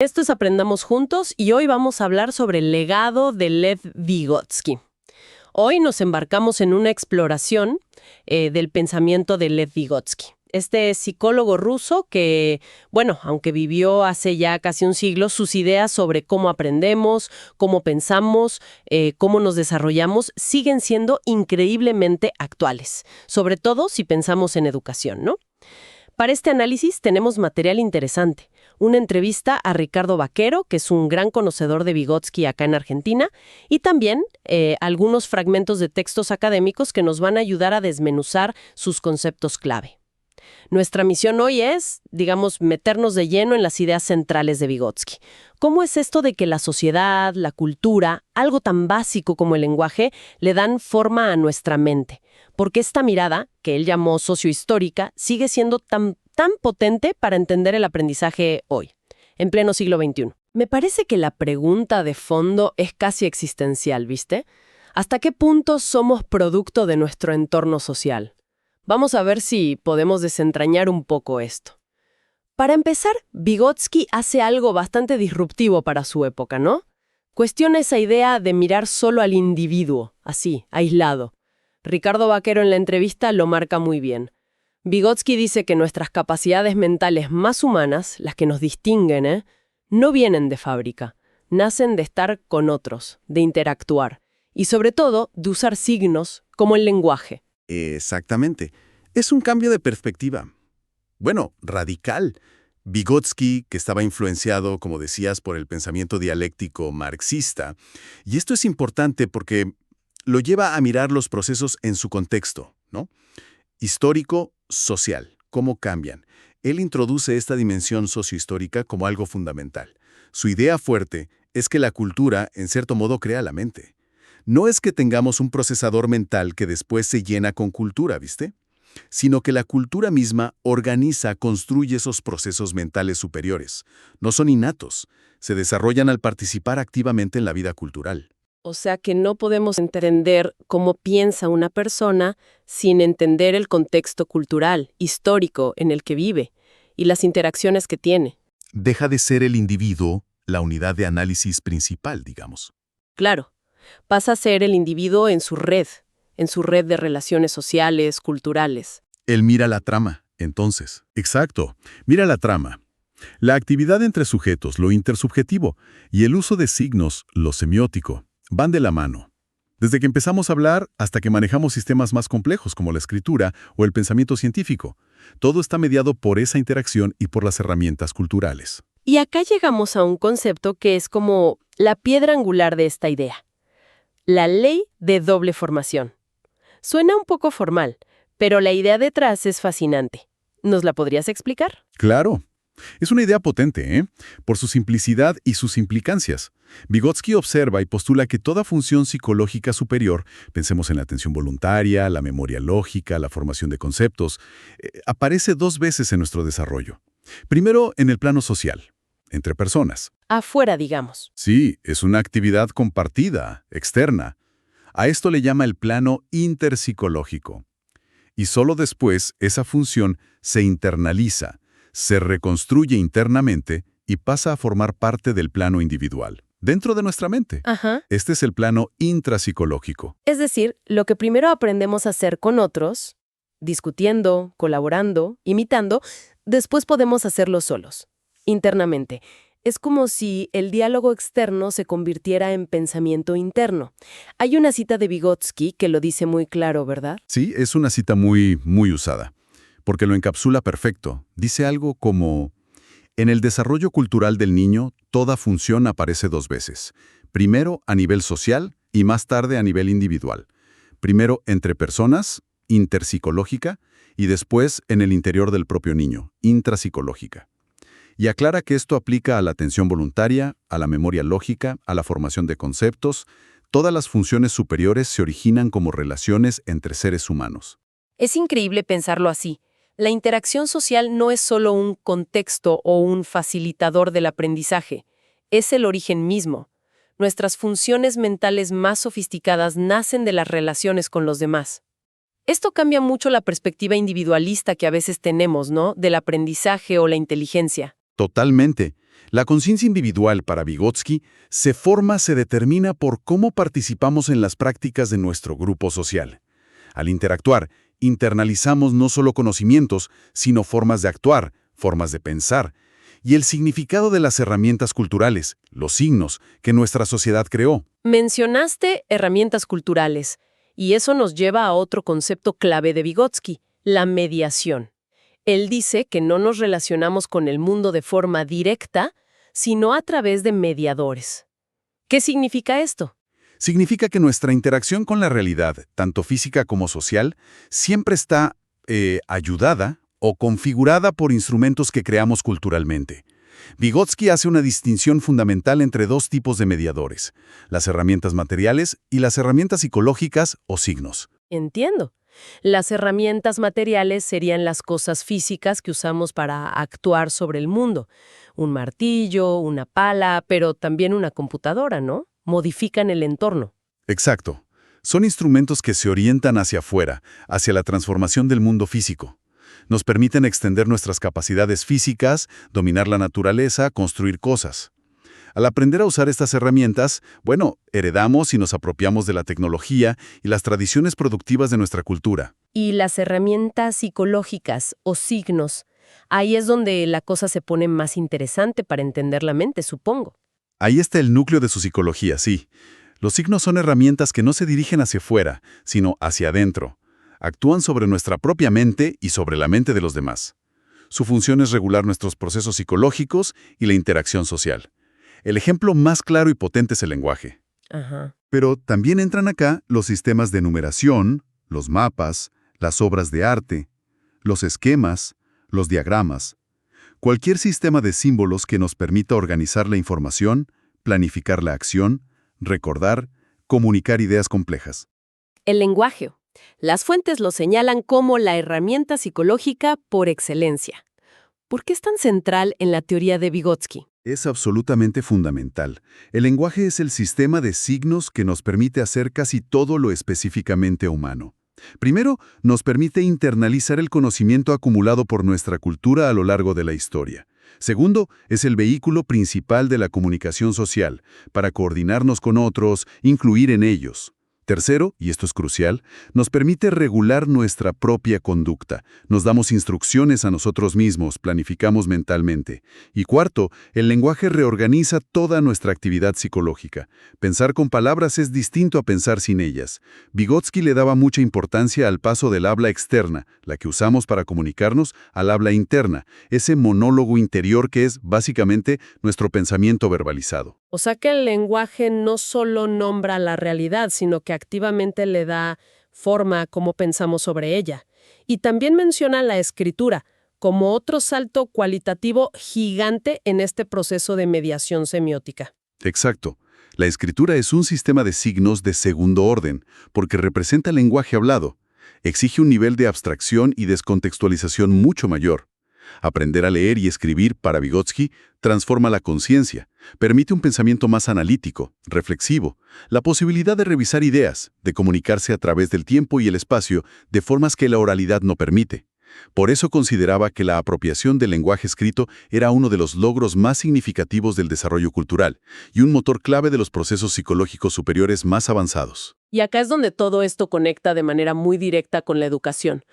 Esto es Aprendamos Juntos y hoy vamos a hablar sobre el legado de Lev Vygotsky. Hoy nos embarcamos en una exploración del pensamiento de Lev Vygotsky. Este psicólogo ruso que, bueno, aunque vivió hace ya casi un siglo, sus ideas sobre cómo aprendemos, cómo pensamos, cómo nos desarrollamos, siguen siendo increíblemente actuales, sobre todo si pensamos en educación, ¿no? Para este análisis tenemos material interesante. Una entrevista a Ricardo Vaquero, que es un gran conocedor de Vygotsky acá en Argentina, y también algunos fragmentos de textos académicos que nos van a ayudar a desmenuzar sus conceptos clave. Nuestra misión hoy es, digamos, meternos de lleno en las ideas centrales de Vygotsky. ¿Cómo es esto de que la sociedad, la cultura, algo tan básico como el lenguaje, le dan forma a nuestra mente? Porque esta mirada, que él llamó sociohistórica, sigue siendo tan potente para entender el aprendizaje hoy, en pleno siglo XXI. Me parece que la pregunta de fondo es casi existencial, ¿viste? ¿Hasta qué punto somos producto de nuestro entorno social? Vamos a ver si podemos desentrañar un poco esto. Para empezar, Vygotsky hace algo bastante disruptivo para su época, ¿no? Cuestiona esa idea de mirar solo al individuo, así, aislado. Ricardo Vaquero en la entrevista lo marca muy bien. Vygotsky dice que nuestras capacidades mentales más humanas, las que nos distinguen, no vienen de fábrica, nacen de estar con otros, de interactuar, y sobre todo de usar signos como el lenguaje. Exactamente. Es un cambio de perspectiva. Bueno, radical. Vygotsky, que estaba influenciado, como decías, por el pensamiento dialéctico marxista, y esto es importante porque lo lleva a mirar los procesos en su contexto, ¿no? Histórico, social, cómo cambian. Él introduce esta dimensión sociohistórica como algo fundamental. Su idea fuerte es que la cultura, en cierto modo, crea la mente. No es que tengamos un procesador mental que después se llena con cultura, ¿viste? Sino que la cultura misma organiza, construye esos procesos mentales superiores. No son innatos, se desarrollan al participar activamente en la vida cultural. O sea que no podemos entender cómo piensa una persona sin entender el contexto cultural, histórico en el que vive y las interacciones que tiene. Deja de ser el individuo la unidad de análisis principal, digamos. Claro, pasa a ser el individuo en su red de relaciones sociales, culturales. Él mira la trama, entonces. Exacto, mira la trama. La actividad entre sujetos, lo intersubjetivo, y el uso de signos, lo semiótico, van de la mano. Desde que empezamos a hablar hasta que manejamos sistemas más complejos como la escritura o el pensamiento científico. Todo está mediado por esa interacción y por las herramientas culturales. Y acá llegamos a un concepto que es como la piedra angular de esta idea. La ley de doble formación. Suena un poco formal, pero la idea detrás es fascinante. ¿Nos la podrías explicar? Claro. Es una idea potente, por su simplicidad y sus implicancias. Vygotsky observa y postula que toda función psicológica superior, pensemos en la atención voluntaria, la memoria lógica, la formación de conceptos, aparece dos veces en nuestro desarrollo. Primero, en el plano social, entre personas. Afuera, digamos. Sí, es una actividad compartida, externa. A esto le llama el plano interpsicológico. Y solo después esa función se internaliza, se reconstruye internamente y pasa a formar parte del plano individual, dentro de nuestra mente. Ajá. Este es el plano intrapsicológico. Es decir, lo que primero aprendemos a hacer con otros, discutiendo, colaborando, imitando, después podemos hacerlo solos, internamente. Es como si el diálogo externo se convirtiera en pensamiento interno. Hay una cita de Vygotsky que lo dice muy claro, ¿verdad? Sí, es una cita muy usada, porque lo encapsula perfecto. Dice algo como: en el desarrollo cultural del niño, toda función aparece dos veces. Primero a nivel social y más tarde a nivel individual. Primero entre personas, interpsicológica, y después en el interior del propio niño, intrapsicológica. Y aclara que esto aplica a la atención voluntaria, a la memoria lógica, a la formación de conceptos. Todas las funciones superiores se originan como relaciones entre seres humanos. Es increíble pensarlo así. La interacción social no es solo un contexto o un facilitador del aprendizaje, es el origen mismo. Nuestras funciones mentales más sofisticadas nacen de las relaciones con los demás. Esto cambia mucho la perspectiva individualista que a veces tenemos, ¿no?, del aprendizaje o la inteligencia. Totalmente. La conciencia individual para Vygotsky se determina por cómo participamos en las prácticas de nuestro grupo social. Al interactuar, internalizamos no solo conocimientos, sino formas de actuar, formas de pensar, y el significado de las herramientas culturales, los signos, que nuestra sociedad creó. Mencionaste herramientas culturales, y eso nos lleva a otro concepto clave de Vygotsky, la mediación. Él dice que no nos relacionamos con el mundo de forma directa, sino a través de mediadores. ¿Qué significa esto? Significa que nuestra interacción con la realidad, tanto física como social, siempre está ayudada o configurada por instrumentos que creamos culturalmente. Vygotsky hace una distinción fundamental entre dos tipos de mediadores, las herramientas materiales y las herramientas psicológicas o signos. Entiendo. Las herramientas materiales serían las cosas físicas que usamos para actuar sobre el mundo. Un martillo, una pala, pero también una computadora, ¿no? Modifican el entorno. Exacto. Son instrumentos que se orientan hacia afuera, hacia la transformación del mundo físico. Nos permiten extender nuestras capacidades físicas, dominar la naturaleza, construir cosas. Al aprender a usar estas herramientas, heredamos y nos apropiamos de la tecnología y las tradiciones productivas de nuestra cultura. Y las herramientas psicológicas o signos, ahí es donde la cosa se pone más interesante para entender la mente, supongo. Ahí está el núcleo de su psicología, sí. Los signos son herramientas que no se dirigen hacia afuera, sino hacia adentro. Actúan sobre nuestra propia mente y sobre la mente de los demás. Su función es regular nuestros procesos psicológicos y la interacción social. El ejemplo más claro y potente es el lenguaje. Ajá. Pero también entran acá los sistemas de numeración, los mapas, las obras de arte, los esquemas, los diagramas. Cualquier sistema de símbolos que nos permita organizar la información, planificar la acción, recordar, comunicar ideas complejas. El lenguaje. Las fuentes lo señalan como la herramienta psicológica por excelencia. ¿Por qué es tan central en la teoría de Vygotsky? Es absolutamente fundamental. El lenguaje es el sistema de signos que nos permite hacer casi todo lo específicamente humano. Primero, nos permite internalizar el conocimiento acumulado por nuestra cultura a lo largo de la historia. Segundo, es el vehículo principal de la comunicación social, para coordinarnos con otros, incluir en ellos. Tercero, y esto es crucial, nos permite regular nuestra propia conducta. Nos damos instrucciones a nosotros mismos, planificamos mentalmente. Y cuarto, el lenguaje reorganiza toda nuestra actividad psicológica. Pensar con palabras es distinto a pensar sin ellas. Vygotsky le daba mucha importancia al paso del habla externa, la que usamos para comunicarnos, al habla interna, ese monólogo interior que es, básicamente, nuestro pensamiento verbalizado. O sea que el lenguaje no solo nombra la realidad, sino que activamente le da forma a cómo pensamos sobre ella. Y también menciona la escritura como otro salto cualitativo gigante en este proceso de mediación semiótica. Exacto. La escritura es un sistema de signos de segundo orden, porque representa el lenguaje hablado. Exige un nivel de abstracción y descontextualización mucho mayor. Aprender a leer y escribir, para Vygotsky, transforma la conciencia, permite un pensamiento más analítico, reflexivo, la posibilidad de revisar ideas, de comunicarse a través del tiempo y el espacio de formas que la oralidad no permite. Por eso consideraba que la apropiación del lenguaje escrito era uno de los logros más significativos del desarrollo cultural y un motor clave de los procesos psicológicos superiores más avanzados. Y acá es donde todo esto conecta de manera muy directa con la educación.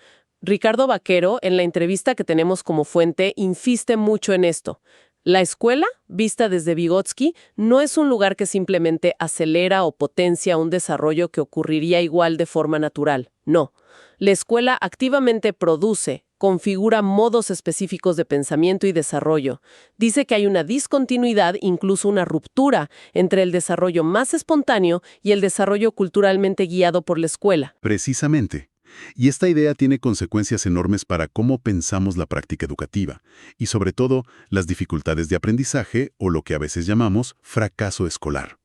Ricardo Vaquero, en la entrevista que tenemos como fuente, insiste mucho en esto. La escuela, vista desde Vygotsky, no es un lugar que simplemente acelera o potencia un desarrollo que ocurriría igual de forma natural. No. La escuela activamente produce, configura modos específicos de pensamiento y desarrollo. Dice que hay una discontinuidad, incluso una ruptura, entre el desarrollo más espontáneo y el desarrollo culturalmente guiado por la escuela. Precisamente. Y esta idea tiene consecuencias enormes para cómo pensamos la práctica educativa, y sobre todo las dificultades de aprendizaje o lo que a veces llamamos fracaso escolar.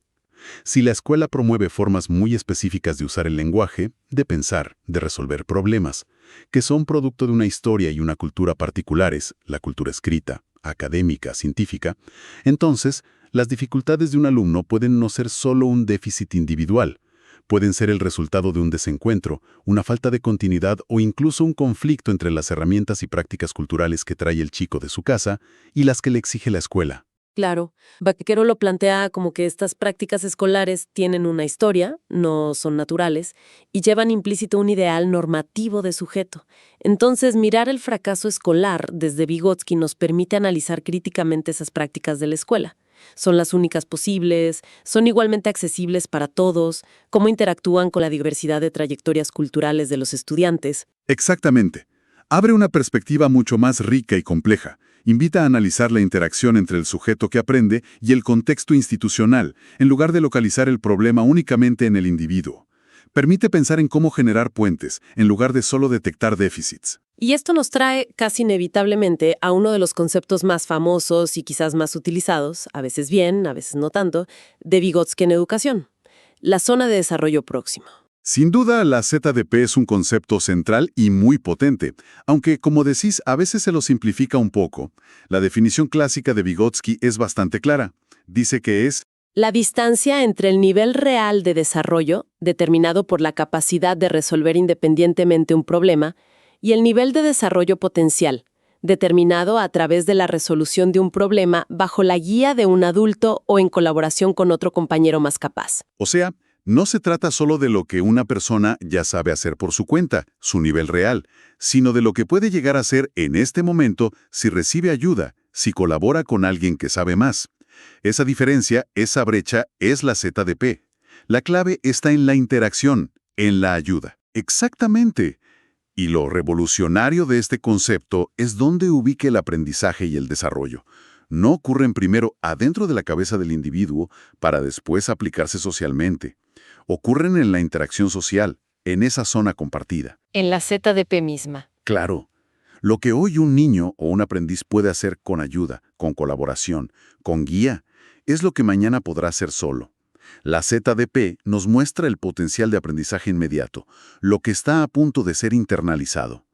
Si la escuela promueve formas muy específicas de usar el lenguaje, de pensar, de resolver problemas, que son producto de una historia y una cultura particulares, la cultura escrita, académica, científica, entonces las dificultades de un alumno pueden no ser solo un déficit individual, pueden ser el resultado de un desencuentro, una falta de continuidad o incluso un conflicto entre las herramientas y prácticas culturales que trae el chico de su casa y las que le exige la escuela. Claro, Vaquero lo plantea como que estas prácticas escolares tienen una historia, no son naturales, y llevan implícito un ideal normativo de sujeto. Entonces, mirar el fracaso escolar desde Vygotsky nos permite analizar críticamente esas prácticas de la escuela. ¿Son las únicas posibles? ¿Son igualmente accesibles para todos? ¿Cómo interactúan con la diversidad de trayectorias culturales de los estudiantes? Exactamente. Abre una perspectiva mucho más rica y compleja. Invita a analizar la interacción entre el sujeto que aprende y el contexto institucional, en lugar de localizar el problema únicamente en el individuo. Permite pensar en cómo generar puentes, en lugar de solo detectar déficits. Y esto nos trae casi inevitablemente a uno de los conceptos más famosos y quizás más utilizados, a veces bien, a veces no tanto, de Vygotsky en educación: la zona de desarrollo próximo. Sin duda, la ZDP es un concepto central y muy potente, aunque, como decís, a veces se lo simplifica un poco. La definición clásica de Vygotsky es bastante clara. Dice que es La distancia entre el nivel real de desarrollo, determinado por la capacidad de resolver independientemente un problema, y el nivel de desarrollo potencial, determinado a través de la resolución de un problema bajo la guía de un adulto o en colaboración con otro compañero más capaz. O sea, no se trata solo de lo que una persona ya sabe hacer por su cuenta, su nivel real, sino de lo que puede llegar a ser en este momento si recibe ayuda, si colabora con alguien que sabe más. Esa diferencia, esa brecha, es la ZDP. La clave está en la interacción, en la ayuda. Exactamente. Y lo revolucionario de este concepto es dónde ubique el aprendizaje y el desarrollo. No ocurren primero adentro de la cabeza del individuo para después aplicarse socialmente. Ocurren en la interacción social, en esa zona compartida. En la ZDP misma. Claro, lo que hoy un niño o un aprendiz puede hacer con ayuda, con colaboración, con guía, es lo que mañana podrá hacer solo. La ZDP nos muestra el potencial de aprendizaje inmediato, lo que está a punto de ser internalizado.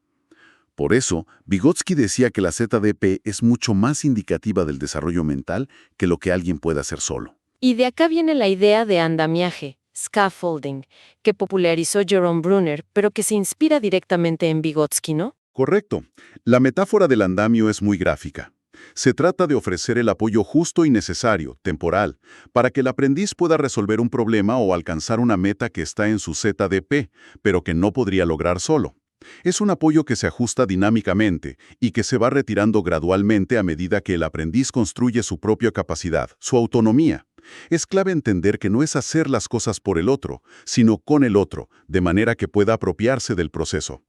Por eso, Vygotsky decía que la ZDP es mucho más indicativa del desarrollo mental que lo que alguien puede hacer solo. Y de acá viene la idea de andamiaje, scaffolding, que popularizó Jerome Bruner, pero que se inspira directamente en Vygotsky, ¿no? Correcto. La metáfora del andamio es muy gráfica. Se trata de ofrecer el apoyo justo y necesario, temporal, para que el aprendiz pueda resolver un problema o alcanzar una meta que está en su ZDP, pero que no podría lograr solo. Es un apoyo que se ajusta dinámicamente y que se va retirando gradualmente a medida que el aprendiz construye su propia capacidad, su autonomía. Es clave entender que no es hacer las cosas por el otro, sino con el otro, de manera que pueda apropiarse del proceso.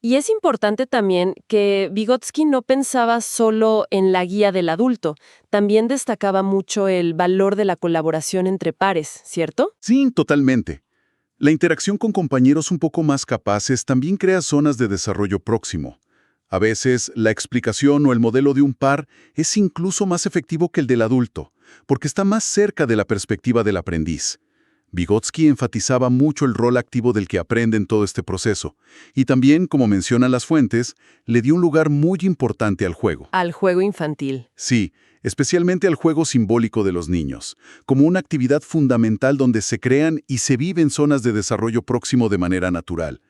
Y es importante también que Vygotsky no pensaba solo en la guía del adulto, también destacaba mucho el valor de la colaboración entre pares, ¿cierto? Sí, totalmente. La interacción con compañeros un poco más capaces también crea zonas de desarrollo próximo. A veces, la explicación o el modelo de un par es incluso más efectivo que el del adulto, porque está más cerca de la perspectiva del aprendiz. Vygotsky enfatizaba mucho el rol activo del que aprende en todo este proceso, y también, como mencionan las fuentes, le dio un lugar muy importante al juego. Al juego infantil. Sí, especialmente al juego simbólico de los niños, como una actividad fundamental donde se crean y se viven zonas de desarrollo próximo de manera natural.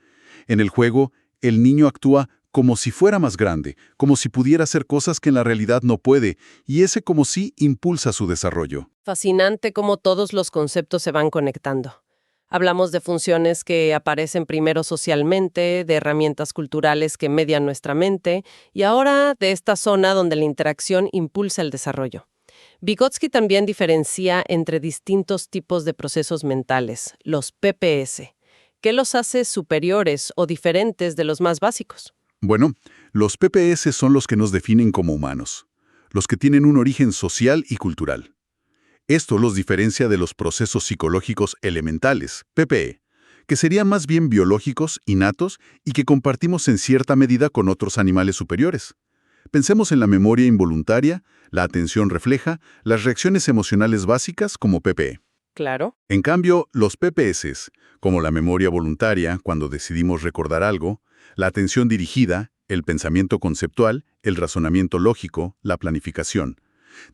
En el juego, el niño actúa como si fuera más grande, como si pudiera hacer cosas que en la realidad no puede, y ese como si impulsa su desarrollo. Fascinante cómo todos los conceptos se van conectando. Hablamos de funciones que aparecen primero socialmente, de herramientas culturales que median nuestra mente, y ahora de esta zona donde la interacción impulsa el desarrollo. Vygotsky también diferencia entre distintos tipos de procesos mentales, los PPS. ¿Qué los hace superiores o diferentes de los más básicos? Bueno, los PPS son los que nos definen como humanos, los que tienen un origen social y cultural. Esto los diferencia de los procesos psicológicos elementales, PPE, que serían más bien biológicos, innatos y que compartimos en cierta medida con otros animales superiores. Pensemos en la memoria involuntaria, la atención refleja, las reacciones emocionales básicas como PPE. Claro. En cambio, los PPS, como la memoria voluntaria cuando decidimos recordar algo, la atención dirigida, el pensamiento conceptual, el razonamiento lógico, la planificación,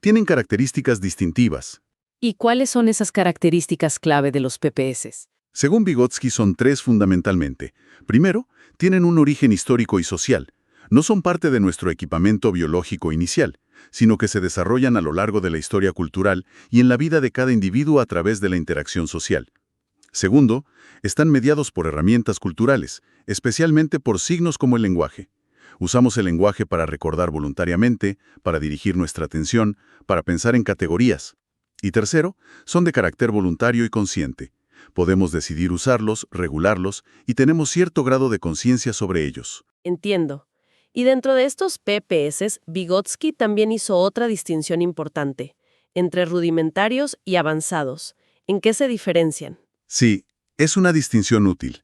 tienen características distintivas. ¿Y cuáles son esas características clave de los PPS? Según Vygotsky son tres fundamentalmente. Primero, tienen un origen histórico y social. No son parte de nuestro equipamiento biológico inicial, sino que se desarrollan a lo largo de la historia cultural y en la vida de cada individuo a través de la interacción social. Segundo, están mediados por herramientas culturales, especialmente por signos como el lenguaje. Usamos el lenguaje para recordar voluntariamente, para dirigir nuestra atención, para pensar en categorías. Y tercero, son de carácter voluntario y consciente. Podemos decidir usarlos, regularlos, y tenemos cierto grado de conciencia sobre ellos. Entiendo. Y dentro de estos PPS, Vygotsky también hizo otra distinción importante, entre rudimentarios y avanzados. ¿En qué se diferencian? Sí, es una distinción útil.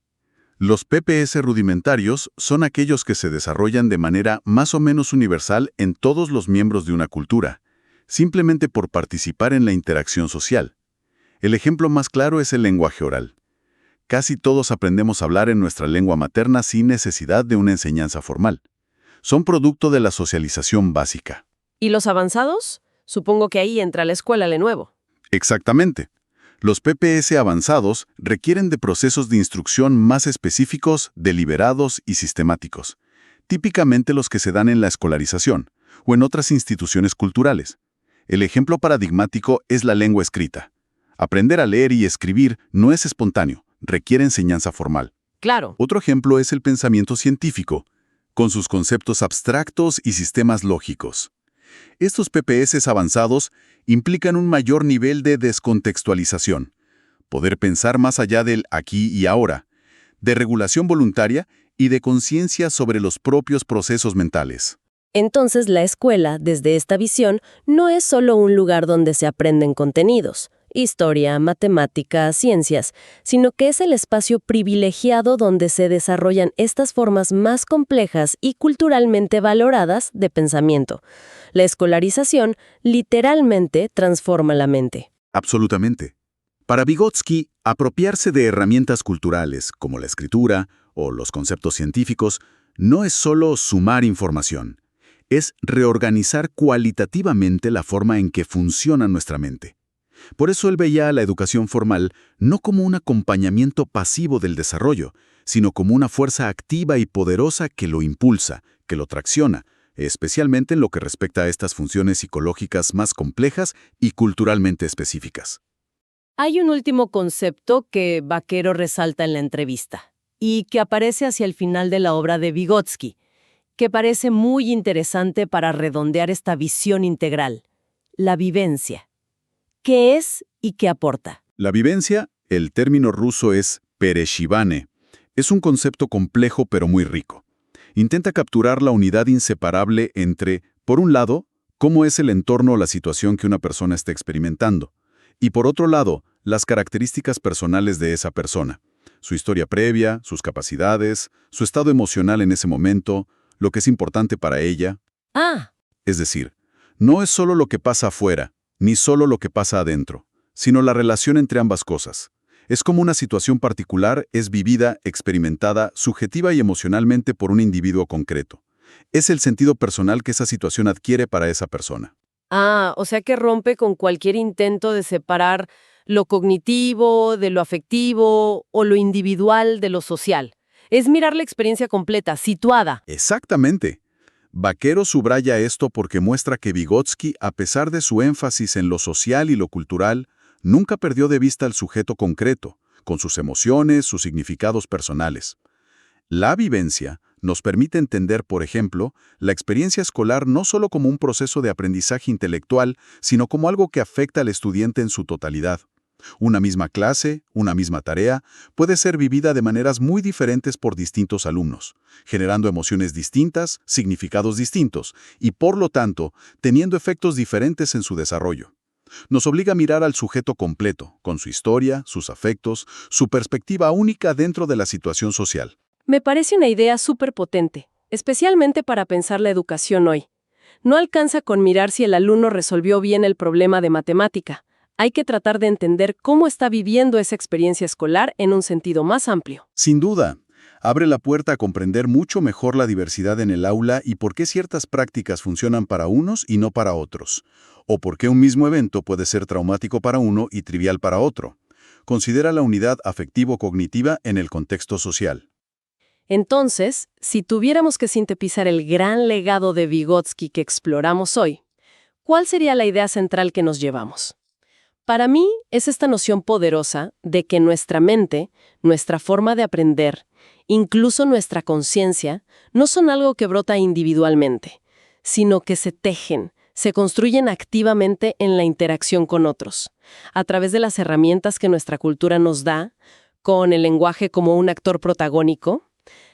Los PPS rudimentarios son aquellos que se desarrollan de manera más o menos universal en todos los miembros de una cultura, simplemente por participar en la interacción social. El ejemplo más claro es el lenguaje oral. Casi todos aprendemos a hablar en nuestra lengua materna sin necesidad de una enseñanza formal. Son producto de la socialización básica. ¿Y los avanzados? Supongo que ahí entra la escuela de nuevo. Exactamente. Los PPS avanzados requieren de procesos de instrucción más específicos, deliberados y sistemáticos, típicamente los que se dan en la escolarización o en otras instituciones culturales. El ejemplo paradigmático es la lengua escrita. Aprender a leer y escribir no es espontáneo, requiere enseñanza formal. Claro. Otro ejemplo es el pensamiento científico, con sus conceptos abstractos y sistemas lógicos. Estos PPS avanzados implican un mayor nivel de descontextualización, poder pensar más allá del aquí y ahora, de regulación voluntaria y de conciencia sobre los propios procesos mentales. Entonces, la escuela, desde esta visión, no es solo un lugar donde se aprenden contenidos, historia, matemática, ciencias, sino que es el espacio privilegiado donde se desarrollan estas formas más complejas y culturalmente valoradas de pensamiento. La escolarización literalmente transforma la mente. Absolutamente. Para Vygotsky, apropiarse de herramientas culturales, como la escritura o los conceptos científicos, no es solo sumar información, es reorganizar cualitativamente la forma en que funciona nuestra mente. Por eso él veía a la educación formal no como un acompañamiento pasivo del desarrollo, sino como una fuerza activa y poderosa que lo impulsa, que lo tracciona, especialmente en lo que respecta a estas funciones psicológicas más complejas y culturalmente específicas. Hay un último concepto que Vaquero resalta en la entrevista y que aparece hacia el final de la obra de Vygotsky, que parece muy interesante para redondear esta visión integral: la vivencia. ¿Qué es y qué aporta? La vivencia, el término ruso es pereshivane, es un concepto complejo pero muy rico. Intenta capturar la unidad inseparable entre, por un lado, cómo es el entorno o la situación que una persona está experimentando, y por otro lado, las características personales de esa persona, su historia previa, sus capacidades, su estado emocional en ese momento, lo que es importante para ella. Es decir, no es solo lo que pasa afuera, ni solo lo que pasa adentro, sino la relación entre ambas cosas. Es como una situación particular es vivida, experimentada, subjetiva y emocionalmente por un individuo concreto. Es el sentido personal que esa situación adquiere para esa persona. O sea que rompe con cualquier intento de separar lo cognitivo de lo afectivo o lo individual de lo social. Es mirar la experiencia completa, situada. Exactamente. Vaquero subraya esto porque muestra que Vygotsky, a pesar de su énfasis en lo social y lo cultural, nunca perdió de vista al sujeto concreto, con sus emociones, sus significados personales. La vivencia nos permite entender, por ejemplo, la experiencia escolar no solo como un proceso de aprendizaje intelectual, sino como algo que afecta al estudiante en su totalidad. Una misma clase, una misma tarea, puede ser vivida de maneras muy diferentes por distintos alumnos, generando emociones distintas, significados distintos, y por lo tanto, teniendo efectos diferentes en su desarrollo. Nos obliga a mirar al sujeto completo, con su historia, sus afectos, su perspectiva única dentro de la situación social. Me parece una idea súper potente, especialmente para pensar la educación hoy. No alcanza con mirar si el alumno resolvió bien el problema de matemática. Hay que tratar de entender cómo está viviendo esa experiencia escolar en un sentido más amplio. Sin duda, abre la puerta a comprender mucho mejor la diversidad en el aula y por qué ciertas prácticas funcionan para unos y no para otros, o por qué un mismo evento puede ser traumático para uno y trivial para otro. Considera la unidad afectivo-cognitiva en el contexto social. Entonces, si tuviéramos que sintetizar el gran legado de Vygotsky que exploramos hoy, ¿cuál sería la idea central que nos llevamos? Para mí es esta noción poderosa de que nuestra mente, nuestra forma de aprender, incluso nuestra conciencia, no son algo que brota individualmente, sino que se tejen, se construyen activamente en la interacción con otros, a través de las herramientas que nuestra cultura nos da, con el lenguaje como un actor protagónico.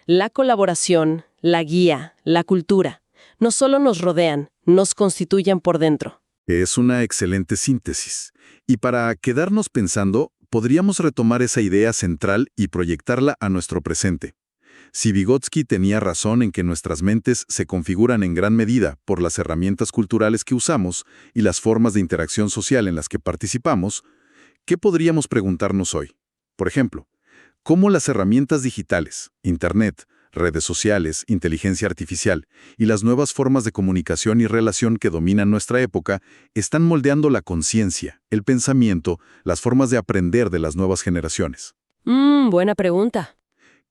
La colaboración, la guía, la cultura, no solo nos rodean, nos constituyen por dentro. Es una excelente síntesis. Y para quedarnos pensando, podríamos retomar esa idea central y proyectarla a nuestro presente. Si Vygotsky tenía razón en que nuestras mentes se configuran en gran medida por las herramientas culturales que usamos y las formas de interacción social en las que participamos, ¿qué podríamos preguntarnos hoy? Por ejemplo, ¿cómo las herramientas digitales, Internet, redes sociales, inteligencia artificial y las nuevas formas de comunicación y relación que dominan nuestra época están moldeando la conciencia, el pensamiento, las formas de aprender de las nuevas generaciones? Buena pregunta.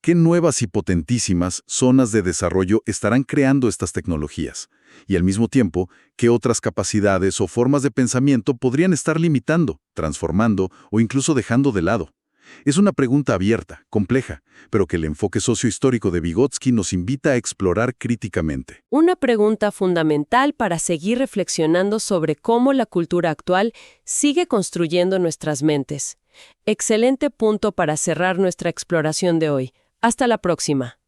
¿Qué nuevas y potentísimas zonas de desarrollo estarán creando estas tecnologías? Y al mismo tiempo, ¿qué otras capacidades o formas de pensamiento podrían estar limitando, transformando o incluso dejando de lado? Es una pregunta abierta, compleja, pero que el enfoque sociohistórico de Vygotsky nos invita a explorar críticamente. Una pregunta fundamental para seguir reflexionando sobre cómo la cultura actual sigue construyendo nuestras mentes. Excelente punto para cerrar nuestra exploración de hoy. Hasta la próxima.